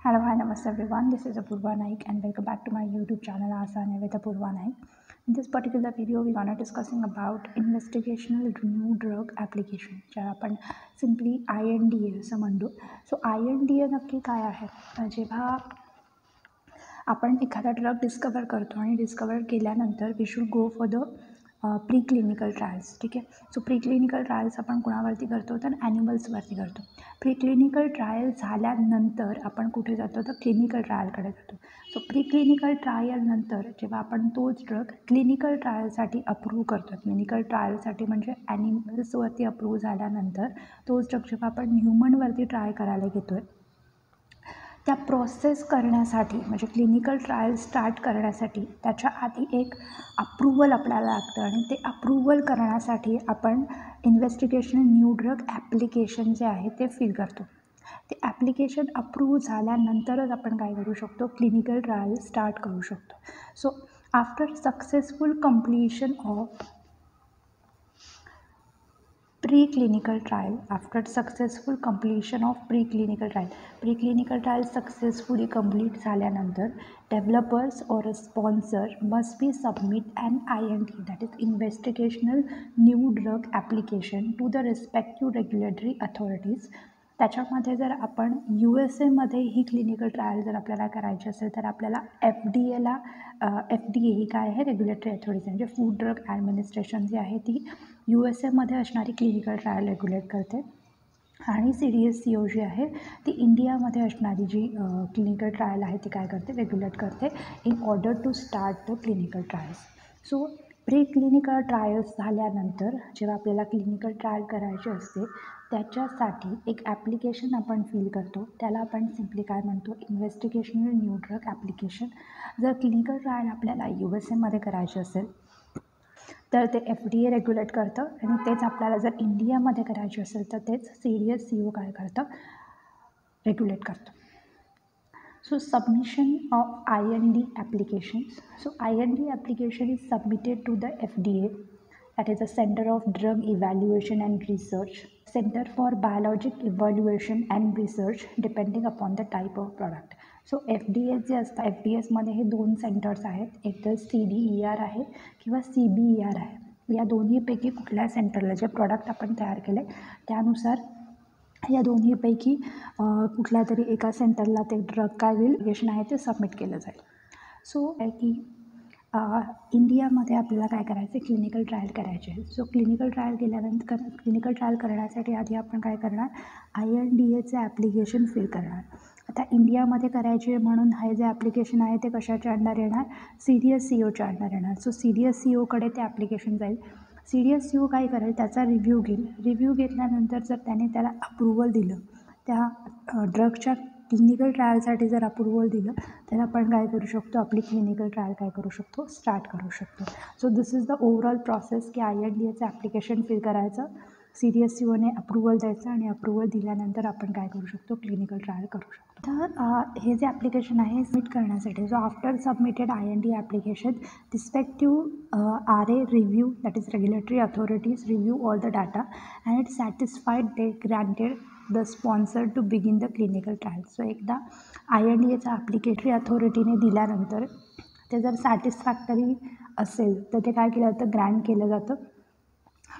Hello, hi, namaste everyone. This is Apurva Naik and welcome back to my YouTube channel Asana with Apurva Naik. In this particular video, we're gonna discussing about investigational new drug application. ज्याला आपण simply INDA असं म्हणतो. So INDA नक्की काय आहे? जेव्हा आपण एखादा ड्रग डिस्कवर करतो आणि डिस्कवर केल्यानंतर we should go for the preclinical trials. ठीक आहे. सो प्री क्लिनिकल ट्रायल्स आपण कुणावरती करतो तर ॲनिमल्सवरती करतो. प्री क्लिनिकल ट्रायल झाल्यानंतर आपण कुठे जातो तर क्लिनिकल ट्रायलकडे जातो. सो प्री क्लिनिकल ट्रायलनंतर जेव्हा आपण तोच ड्रग क्लिनिकल ट्रायलसाठी अप्रूव्ह करतो, क्लिनिकल ट्रायलसाठी म्हणजे ॲनिमल्सवरती अप्रूव्ह झाल्यानंतर तोच ड्रग जेव्हा आपण ह्युमनवरती ट्राय करायला घेतो आहे, त्या प्रोसेस करण्यासाठी म्हणजे क्लिनिकल ट्रायल स्टार्ट करण्यासाठी त्याच्या आधी एक अप्रूव्हल आपल्याला लागतं आणि ते अप्रूव्हल करण्यासाठी आपण इन्व्हेस्टिगेशन न्यू ड्रग ॲप्लिकेशन जे आहे ते फिल करतो. ते ॲप्लिकेशन अप्रूव्ह झाल्यानंतरच आपण काय करू शकतो, क्लिनिकल ट्रायल स्टार्ट करू शकतो. So after successful completion of preclinical trial, after successful completion of preclinical trial successfully complete झाल्यानंतर developers or a sponsor must be submit an IND, that is investigational new drug application to the respective regulatory authorities. त्याच्यामध्ये जर आपण USA ही clinical trial जर आपल्याला करायची असेल तर आपल्याला FDA ही काय आहे, रेग्युलेटरी अथॉरिटी म्हणजे फूड ड्रग ॲडमिनिस्ट्रेशन जी आहे ती USA असणारी क्लिनिकल ट्रायल रेग्युलेट करते आणि CDSCO जी आहे ती इंडियामध्ये असणारी जी क्लिनिकल ट्रायल आहे ती काय करते, रेग्युलेट करते in order to start the clinical trials. So preclinical trials झाल्यानंतर जेव्हा आपल्याला क्लिनिकल ट्रायल करायची असते त्याच्यासाठी एक ॲप्लिकेशन आपण फिल करतो, त्याला आपण सिम्पली काय म्हणतो, इन्व्हेस्टिगेशनल न्यू ड्रग ॲप्लिकेशन. जर क्लिनिकल ट्रायल आपल्याला USA करायचे असेल तर ते FDA रेग्युलेट करतं आणि तेच आपल्याला जर इंडियामध्ये करायचे असेल तर तेच CDSCO काय करतं, रेग्युलेट करतं. So submission of IND applications. So IND application is submitted to the FDA, that is the Center of Drug Evaluation and Research, Center for Biologic Evaluation and Research, depending upon the type of product. So FDA जे असतं, FDAमध्ये हे दोन centres आहेत, एक तर CDER आहे किंवा CBER आहे. या दोन्हीपैकी कुठल्या सेंटरला जे प्रॉडक्ट आपण तयार केले त्यानुसार या दोन्हीपैकी कुठल्या तरी एका सेंटरला ते ड्रग काय ॲप्लिकेशन आहे ते सबमिट केलं जाईल. सो आहे की इंडियामध्ये आपल्याला काय करायचं आहे, क्लिनिकल ट्रायल करायचे आहे. सो क्लिनिकल ट्रायल केल्यानंतर क्लिनिकल ट्रायल करण्यासाठी आधी आपण काय करणार, INDAचं ॲप्लिकेशन फिल करणार. आता इंडियामध्ये करायचे म्हणून हे जे ॲप्लिकेशन आहे ते कशाच्या अंडर येणार, CDSCOच्या अंडर येणार. सो CDSCOकडे ते ॲप्लिकेशन जाईल. CDSCO काय करेल, त्याचा रिव्ह्यू घेईल. रिव्ह्यू घेतल्यानंतर जर त्याला अप्रूव्हल दिलं, त्या ड्रगच्या क्लिनिकल ट्रायलसाठी जर अप्रूव्हल दिलं तर आपण काय करू शकतो, आपली क्लिनिकल ट्रायल काय करू शकतो, स्टार्ट करू शकतो. So this is the overall process की INDAचं ॲप्लिकेशन फिल करायचं, CDSCOने अप्रूव्हल द्यायचं आणि अप्रूव्हल दिल्यानंतर आपण काय करू शकतो, क्लिनिकल ट्रायल करू शकतो. तर हे जे ॲप्लिकेशन आहे सबमिट करण्यासाठी, so after submitted IND application respective RA review, that is regulatory authorities review all the data and it satisfied they granted the sponsor to begin the clinical trial. So एकदा INDAचं ॲप्लिकेटरी अथॉरिटीने दिल्यानंतर ते जर satisfactory असेल तर ते काय केलं जातं, ग्रँट केलं जातं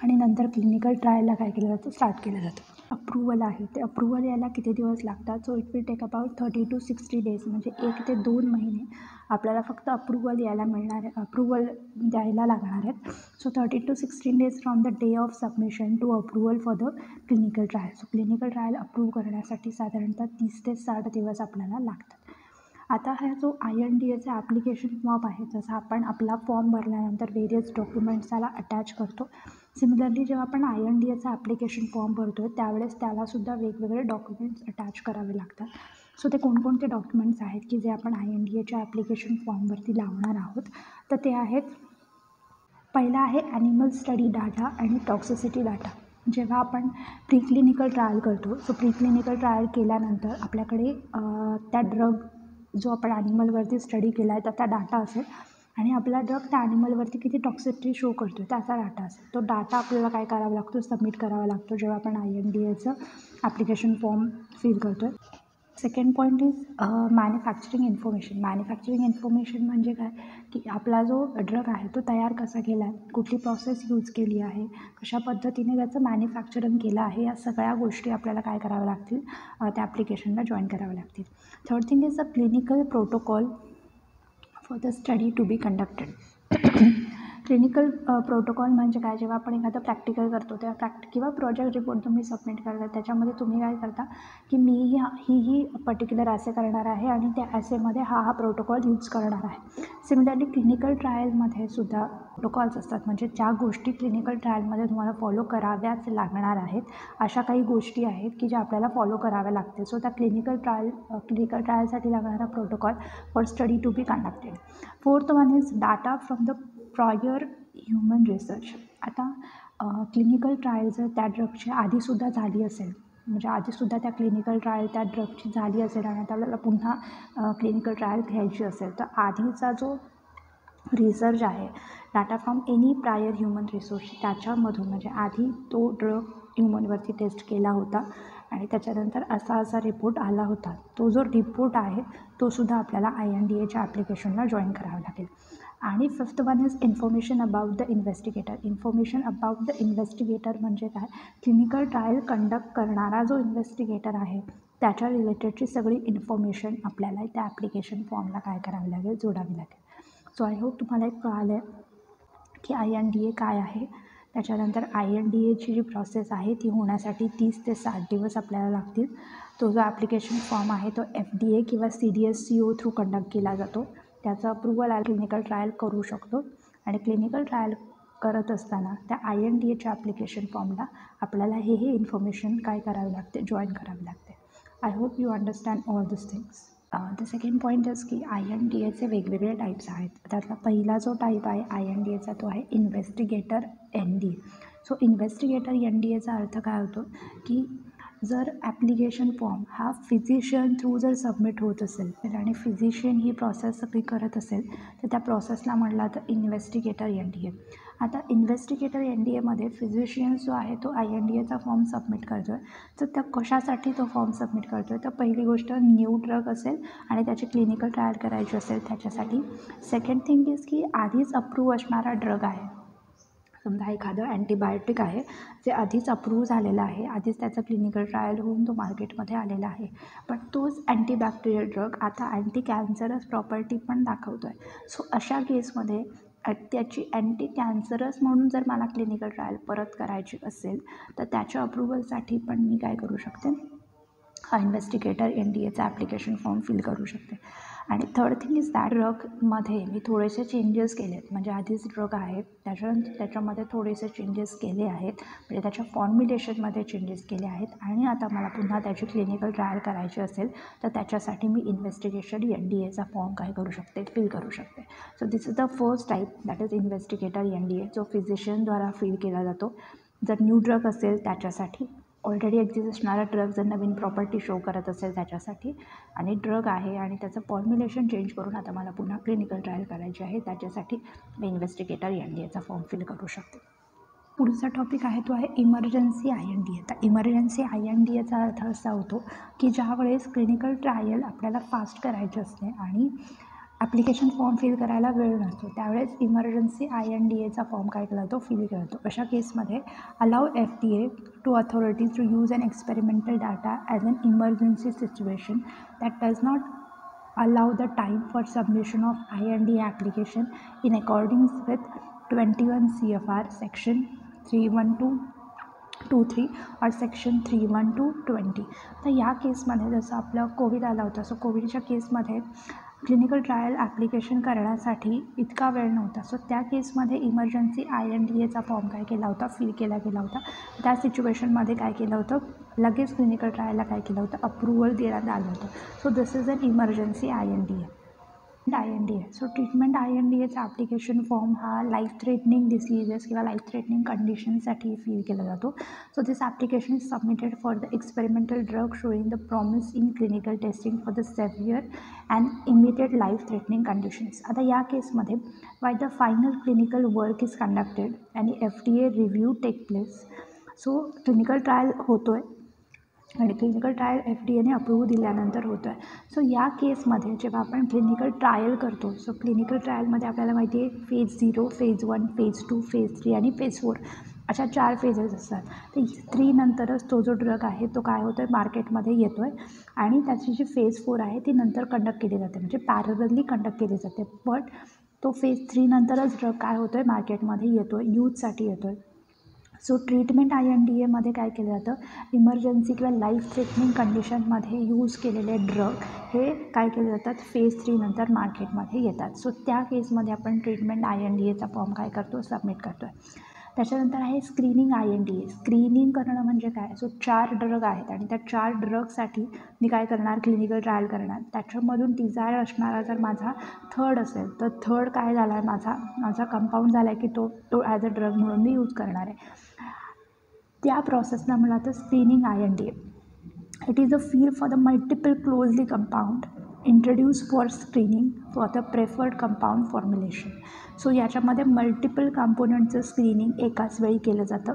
आणि नंतर क्लिनिकल ट्रायलला काय केलं जातं, स्टार्ट केलं जातं. अप्रूव्हल आहे ते अप्रूव्हल यायला किती दिवस लागतात, so it will take about 30 to 60 days, म्हणजे 1 ते 2 महिने आपल्याला फक्त अप्रूव्हल यायला मिळणार आहे, अप्रूव्हल द्यायला लागणार आहेत. So 30 to 60 days from the day of submission to approval for the clinical trial. So clinical trial approve करण्यासाठी साधारणतः 30 ते 60 दिवस आपल्याला लागतात. आता हा जो INDAचा ॲप्लिकेशन फॉर्म आहे, जसा आपण आपला फॉर्म भरल्यानंतर वेरियस डॉक्युमेंट्स त्याला अटॅच करतो, सिमिलरली जेव्हा आपण INDAचा ॲप्लिकेशन फॉर्म भरतो त्यावेळेस त्यालासुद्धा वेगवेगळे डॉक्युमेंट्स अटॅच करावे लागतात. सो ते कोणकोणते डॉक्युमेंट्स आहेत की जे आपण INDAच्या ॲप्लिकेशन फॉर्मवरती लावणार आहोत, तर ते आहेत, पहिला आहे ॲनिमल स्टडी डाटा आणि टॉक्सिसिटी डाटा. जेव्हा आपण प्री क्लिनिकल ट्रायल करतो, सो प्री क्लिनिकल ट्रायल केल्यानंतर आपल्याकडे त्या ड्रग जो आपण ॲनिमलवरती स्टडी केला आहे त्याचा डाटा असेल आणि आपला ड्रग त्या ॲनिमलवरती किती टॉक्सिसिटी शो करतो त्याचा डाटा असेल. तो डाटा आपल्याला काय करावा लागतो, सबमिट करावा लागतो जेव्हा आपण INDAचं ॲप्लिकेशन फॉर्म फिल करतो आहे. Second point is manufacturing information. Manufacturing information म्हणजे काय की आपला जो ड्रग आहे तो तयार कसा केला आहे, कुठली प्रोसेस यूज केली आहे, कशा पद्धतीने त्याचं मॅन्युफॅक्चरिंग केलं आहे, या सगळ्या गोष्टी आपल्याला काय कराव्या लागतील, त्या ॲप्लिकेशनला जॉईन कराव्या लागतील. Third thing is the clinical protocol for the study to be conducted. Clinical protocol म्हणजे काय, जेव्हा आपण एखादं प्रॅक्टिकल करतो तेव्हा किंवा प्रोजेक्ट रिपोर्ट तुम्ही सबमिट करता त्याच्यामध्ये तुम्ही काय करता की मी ही पर्टिक्युलर ॲसे करणार आहे आणि त्या ॲसेमध्ये हा प्रोटोकॉल यूज करणार आहे. सिमिलरली क्लिनिकल ट्रायलमध्ये सुद्धा प्रोटोकॉल्स असतात, म्हणजे ज्या गोष्टी क्लिनिकल ट्रायलमध्ये तुम्हाला फॉलो कराव्याच लागणार आहेत अशा काही गोष्टी आहेत की ज्या आपल्याला फॉलो कराव्या लागतील. सो त्या क्लिनिकल ट्रायलसाठी लागणारा protocol for study to be conducted. Fourth one is data from the prior human research. आता क्लिनिकल ट्रायल जर त्या ड्रगची आधीसुद्धा झाली असेल, म्हणजे आधीसुद्धा त्या क्लिनिकल ट्रायल त्या ड्रगची झाली असेल आणि आता आपल्याला पुन्हा क्लिनिकल ट्रायल घ्यायची असेल तर आधीचा जो रिसर्च आहे, data from any prior human resource, त्याच्यामधून म्हणजे आधी तो ड्रग ह्युमनवरती टेस्ट केला होता आणि त्याच्यानंतर असा रिपोर्ट आला होता, तो जो रिपोर्ट आहे तो सुद्धा आपल्याला INDAच्या ॲप्लिकेशनला जॉईन करावा लागेल. आणि fifth one is information about the investigator. Information about the investigator म्हणजे काय, क्लिनिकल ट्रायल कंडक्ट करणारा जो इन्व्हेस्टिगेटर आहे त्याच्या रिलेटेडची सगळी इन्फॉर्मेशन आपल्याला त्या ॲप्लिकेशन फॉर्मला काय करावी लागेल, जोडावी लागेल. सो आय होप तुम्हाला एक कळालं आहे की INDA काय आहे. त्याच्यानंतर INDAची जी प्रोसेस आहे ती होण्यासाठी 30 ते 60 दिवस आपल्याला लागतील. तो जो ॲप्लिकेशन फॉर्म आहे तो FDA किंवा CDSCO थ्रू कंडक्ट केला जातो. त्याचं अप्रुव्हल क्लिनिकल ट्रायल करू शकतो आणि क्लिनिकल ट्रायल करत असताना त्या INDAच्या ॲप्लिकेशन फॉर्मला आपल्याला हे इन्फॉर्मेशन काय करावी लागते, जॉईन करावी लागते. I hope you understand all this things. The second point is की INDAचे वेगवेगळे टाईप्स आहेत. त्यातला पहिला जो टाईप आहे INDAचा तो आहे इन्व्हेस्टिगेटर NDA. सो इन्व्हेस्टिगेटर NDAचा अर्थ काय होतो की जर ॲप्लिकेशन फॉर्म हा फिजिशियन थ्रू जर सबमिट होत असेल आणि फिजिशियन ही प्रोसेस सगळी करत असेल तर त्या प्रोसेसला म्हटलं तर इन्व्हेस्टिगेटर NDA. आता इन्व्हेस्टिगेटर NDAमध्ये फिजिशियन जो आहे तो INDAचा फॉर्म सबमिट करतो आहे. तर त्या कशासाठी तो फॉर्म सबमिट करतो आहे, तर पहिली गोष्ट न्यू ड्रग असेल आणि त्याची क्लिनिकल ट्रायल करायची असेल त्याच्यासाठी. सेकंड थिंग इज की आधीच अप्रूव्ह असणारा ड्रग आहे, समजा एखादं अँटीबायोटिक आहे जे आधीच अप्रूव्ह झालेलं आहे, आधीच त्याचं क्लिनिकल ट्रायल होऊन तो मार्केटमध्ये आलेला आहे, पण तोच अँटीबॅक्टेरियल ड्रग आता अँटी कॅन्सरस प्रॉपर्टी पण दाखवतो आहे. सो अशा केसमध्ये त्याची अँटी कॅन्सरस म्हणून जर मला क्लिनिकल ट्रायल परत करायची असेल तर त्याच्या अप्रुव्हलसाठी पण मी काय करू शकते, हा इन्व्हेस्टिगेटर NDAचा ॲप्लिकेशन फॉर्म फिल करू शकते. आणि थर्ड थिंग इज दॅट ड्रगमध्ये मी थोडेसे चेंजेस केले आहेत, म्हणजे आधीच ड्रग आहेत त्याच्यामध्ये थोडेसे चेंजेस केले आहेत, म्हणजे त्याच्या फॉर्म्युलेशनमध्ये चेंजेस केले आहेत आणि आता मला पुन्हा त्याची क्लिनिकल ट्रायल करायची असेल तर त्याच्यासाठी मी इन्व्हेस्टिगेशन NDAचा फॉर्म काय करू शकते, फिल करू शकते. So this is the first type, that is investigator NDA, जो फिजिशियनद्वारा फिल केला जातो. जर न्यू ड्रग असेल त्याच्यासाठी, ऑलरेडी एक्झिस्ट असणारा ड्रग जर नवीन प्रॉपर्टी शो करत असेल त्याच्यासाठी, आणि ड्रग आहे आणि त्याचं फॉर्म्युलेशन चेंज करून आता मला पुन्हा क्लिनिकल ट्रायल करायची आहे त्याच्यासाठी मी इन्व्हेस्टिगेटर NDAचा फॉर्म फिल करू शकते. पुढचा टॉपिक आहे तो आहे इमर्जन्सी INDA. आता इमर्जन्सी INDAचा अर्थ असा होतो की ज्यावेळेस क्लिनिकल ट्रायल आपल्याला फास्ट करायचे असते आणि ॲप्लिकेशन फॉर्म फिल करायला वेळ नसतो त्यावेळेस इमर्जन्सी INDAचा फॉर्म काय केला जातो, फिल केला जातो. अशा केसमध्ये allow FDA to authorities to use an experimental data as an emergency situation that does not allow the time for submission of INDA application in accordance with 21 CFR section 31223 or section 31220. तर या केसमध्ये जसं आपलं Covid आला होता, so कोविडच्या केसमध्ये clinical trial application करण्यासाठी इतका वेळ नव्हता. सो त्या केसमध्ये इमर्जन्सी INDAचा फॉर्म काय केला होता, फिल केला गेला होता. त्या सिच्युएशनमध्ये काय केलं होतं, लगेच क्लिनिकल ट्रायलला काय केलं होतं, अप्रुव्हल देण्यात आलं होतं. So this is an emergency INDA. So treatment INDAचा ॲप्लिकेशन फॉर्म हा लाईफ थ्रेटनिंग डिसीजेस किंवा लाईफ थ्रेटनिंग कंडिशनसाठी फिल केला जातो. So this application is submitted for the experimental drug showing the promise in clinical testing for the severe and immediate life threatening conditions. आता या केसमध्ये why the final clinical work is conducted आणि FDA review take place. So clinical trial होतो आहे आणि clinical trial FDA ने approve दिल्यानंतर होतो आहे. सो या केसमध्ये जेव्हा आपण क्लिनिकल ट्रायल करतो, सो क्लिनिकल ट्रायलमध्ये आपल्याला माहिती आहे फेज 0, फेज 1, फेज 2, फेज 3 आणि फेज 4 अशा 4 फेजेस असतात. तर 3 नंतरच तो जो ड्रग आहे तो काय होतो आहे, मार्केटमध्ये येतो आहे आणि त्याची जी फेज 4 आहे ती नंतर कंडक्ट केली जाते, म्हणजे पॅरलली कंडक्ट केली जाते. बट तो फेज 3 नंतरच ड्रग काय होतो आहे, मार्केटमध्ये येतो आहे, यूजसाठी येतो आहे. सो ट्रीटमेंट INDAमध्ये काय केलं जातं, इमर्जन्सी किंवा लाईफ थ्रेटनिंग कंडिशनमध्ये यूज केलेले ड्रग हे काय केले जातात, फेज 3 नंतर मार्केटमध्ये येतात. सो त्या केसमध्ये आपण ट्रीटमेंट INDAचा फॉर्म काय करतो, सबमिट करतो आहे. त्याच्यानंतर आहे स्क्रीनिंग INDA. स्क्रीनिंग करणं म्हणजे काय, सो 4 ड्रग आहेत आणि त्या 4 ड्रगसाठी मी काय करणार, क्लिनिकल ट्रायल करणार. त्याच्यामधून डिझायर असणारा जर माझा थर्ड असेल तर थर्ड काय झाला आहे, माझा कंपाऊंड झाला आहे की तो ॲज अ ड्रग म्हणून मी यूज करणार आहे. त्या प्रोसेसला म्हणलं तर screening INDA. It is a field for the multiple closely compound introduce for screening for the preferred compound formulation. So याच्यामध्ये मल्टिपल कंपोनंटचं स्क्रीनिंग एकाच वेळी केलं जातं.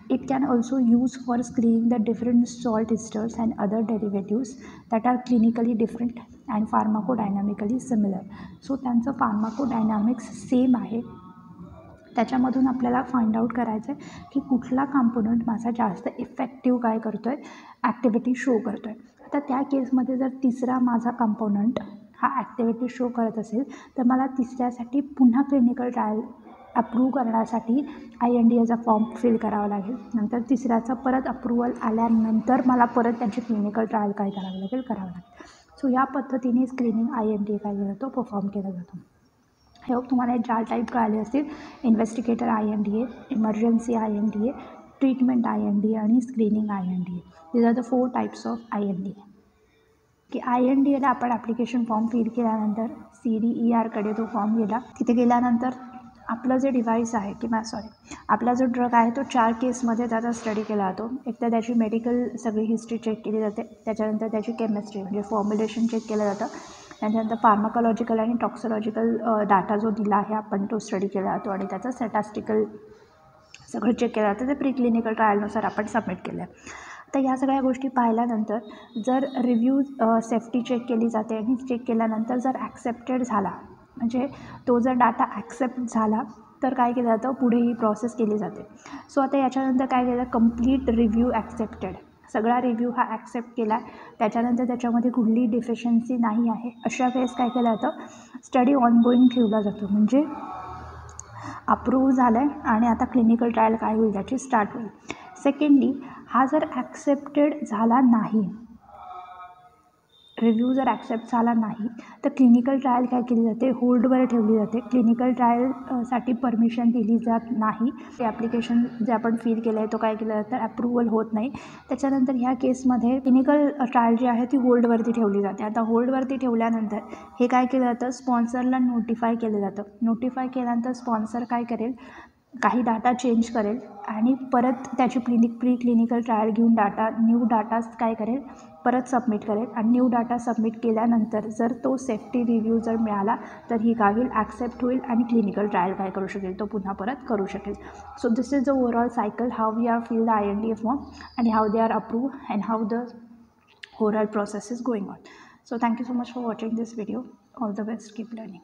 It can also use for screening the different salt esters and other derivatives that are clinically different and pharmacodynamically similar. So त्यांचं pharmacodynamics same आहे. त्याच्यामधून आपल्याला फाइंड आउट करायचं आहे की कुठला कॉम्पोनंट माझा जास्त इफेक्टिव्ह काय करतो आहे, ॲक्टिव्हिटी शो करतो आहे. आता त्या केसमध्ये जर तिसरा माझा कॉम्पोनंट हा ॲक्टिव्हिटी शो करत असेल तर मला तिसऱ्यासाठी पुन्हा क्लिनिकल ट्रायल अप्रूव्ह करण्यासाठी INDAचा फॉर्म फिल करावा लागेल. नंतर तिसऱ्याचं परत अप्रुव्हल आल्यानंतर मला परत त्यांची क्लिनिकल ट्रायल काय करावं लागेल. सो या पद्धतीने स्क्रीनिंग INDA काय केला जातो, परफॉर्म केला जातो. हे तुम्हाला 4 टाईप कळाले असतील, investigator INDA, emergency INDA, treatment INDA आणि screening INDA. These are the 4 types of INDA. की INDAला आपण ॲप्लिकेशन फॉर्म फिल केल्यानंतर CDERकडे तो फॉर्म गेला. तिथे गेल्यानंतर आपलं जे डिव्हाइस आहे आपला जो ड्रग आहे तो 4 केसमध्ये त्याचा स्टडी केला जातो. एक तर त्याची मेडिकल सगळी हिस्ट्री चेक केली जाते, त्याच्यानंतर त्याची केमिस्ट्री म्हणजे फॉर्म्युलेशन चेक केलं जातं, त्याच्यानंतर फार्माकोलॉजिकल आणि टॉक्सिलॉजिकल डाटा जो दिला आहे आपण तो स्टडी केला जातो आणि त्याचं स्टॅटिस्टिकल सगळं चेक केलं जातं. ते प्री-क्लिनिकल ट्रायलनुसार आपण सबमिट केलं आहे. तर या सगळ्या गोष्टी पाहिल्यानंतर जर रिव्ह्यू सेफ्टी चेक केली जाते आणि चेक केल्यानंतर जर ॲक्सेप्टेड झाला, म्हणजे तो जर डाटा ॲक्सेप्ट झाला तर काय केलं जातं, पुढे ही प्रोसेस केली जाते. सो आता याच्यानंतर काय केलं, कंप्लीट रिव्ह्यू ॲक्सेप्टेड, सगळा रिव्ह्यू हा ॲक्सेप्ट केला, त्याच्यानंतर त्याच्यामध्ये कुठली डिफिशियन्सी नाही आहे अशा वेळेस काय केलं जातं, स्टडी ऑनगोईंग ठेवला जातो. म्हणजे अप्रूव्ह झालं आहे आणि आता क्लिनिकल ट्रायल काय होईल, त्याची स्टार्ट होईल. सेकंडली, हा जर ॲक्सेप्टेड झाला नाही, रिव्ह्यू जर ॲक्सेप्ट झाला नाही तर क्लिनिकल ट्रायल काय केली जाते, होल्डवर ठेवली जाते. क्लिनिकल ट्रायलसाठी परमिशन दिली जात नाही. ते ॲप्लिकेशन जे आपण फिल केलं आहे तो काय केलं जातं, अप्रूव्हल होत नाही. त्याच्यानंतर ह्या केसमध्ये क्लिनिकल ट्रायल जी आहे ती होल्डवरती ठेवली जाते. आता होल्डवरती ठेवल्यानंतर हे काय केलं जातं, स्पॉन्सरला नोटिफाय केलं जातं. नोटिफाय केल्यानंतर स्पॉन्सर काय करेल, काही डाटा चेंज करेल आणि परत त्याची प्री क्लिनिकल ट्रायल घेऊन न्यू डाटा काय करेल, परत सबमिट करेल आणि न्यू डाटा सबमिट केल्यानंतर जर तो सेफ्टी रिव्ह्यू जर मिळाला तर ही काय होईल, ॲक्सेप्ट होईल आणि क्लिनिकल ट्रायल काय करू शकेल, तो पुन्हा परत करू शकेल. So this is the overall cycle, how we are fill the INDA form and how they are approved and how the overall process is going on. So thank you so much for watching this video. All the best, keep learning.